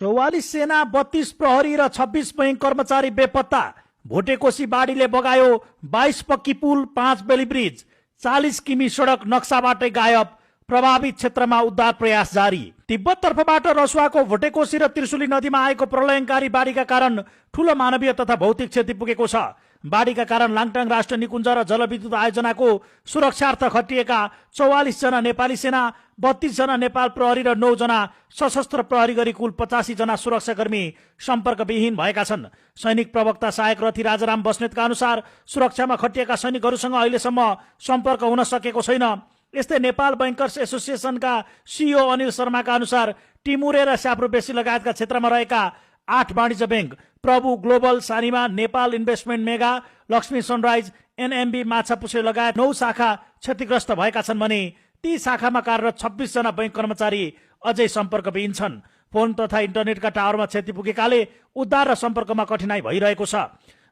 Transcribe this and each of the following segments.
44 सेना 32 प्रहरी र 26 बैंक कर्मचारी बेपत्ता। भोटेकोशी बाढीले बगायो 22 पक्की पुल, 5 बेली ब्रिज, 40 किमी सडक नक्साबाटै गायब। प्रभावित क्षेत्रमा उद्धार प्रयास जारी। तिब्बत तर्फबाट रसुवाको भोटेकोशी र त्रिशुली नदीमा आएको प्रलयङ्कारी बाढीका कारण ठूलो मानवीय तथा भौतिक क्षति पुगेको छ। बाढीका कारण लाङटाङ राष्ट्रिय निकुञ्ज र जलविद्युत आयोजनाको सुरक्षार्थ खटिएका 44 जना नेपाली सेना, 32 जना नेपाल प्रहरी र 9 जना सशस्त्र प्रहरी गरी कुल 85 जना सुरक्षाकर्मी सम्पर्कविहीन भएका छन्। सैनिक प्रवक्ता सहायक रथी राजाराम बस्नेतका अनुसार सुरक्षामा खटिएका सैनिकहरूसँग अहिलेसम्म सम्पर्क हुन सकेको छैन। यस्तै नेपाल बैंकर्स एसोसिएसनका सिइओ अनिल शर्माका अनुसार टिमुरे र स्याप्रोबेसी लगायतका क्षेत्रमा रहेका 8 वाणिज्य बैंक, प्रभु global, Sanima, Nepal investment mega, Lakshmi sunrise, NMB, Machhapuchhre लगायत 9 शाखा क्षतिग्रस्त भएका छन् भने ती शाखामा कार्यरत 26 जना बैंक कर्मचारी अझै सम्पर्कविहीन छन्। फोन तथा इन्टरनेटका टावरमा क्षति पुगेकाले उद्धार र सम्पर्कमा कठिनाई भइरहेको छ।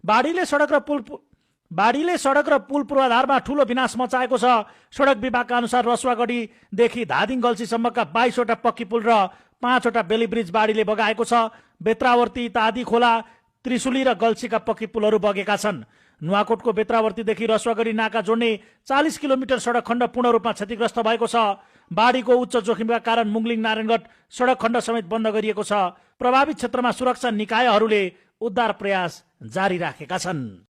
बाढीले सडक र पुल पूर्वाधारमा ठूलो विनाश मचाएको छ। सडक विभागका अनुसार रसुवागढीदेखि धादिङ गल्सीसम्मका 22 वटा पक्की पुल र 5 वटा बेली ब्रिज बाढीले बगाएको छ। बेत्रावर्ती, तादी खोला, त्रिशुली र गल्सीका पक्की पुलहरू बगेका छन्। नुवाकोटको बेत्रावर्तीदेखि रसुवागढी नाका जोड्ने 40 किलोमिटर सडक खण्ड पूर्ण रूपमा क्षतिग्रस्त भएको छ। बाढीको उच्च जोखिमका कारण मुङलिङ नारायणगढ सडक खण्ड समेत बन्द गरिएको छ। प्रभावित क्षेत्रमा सुरक्षा निकायहरूले उद्धार प्रयास जारी राखेका छन्।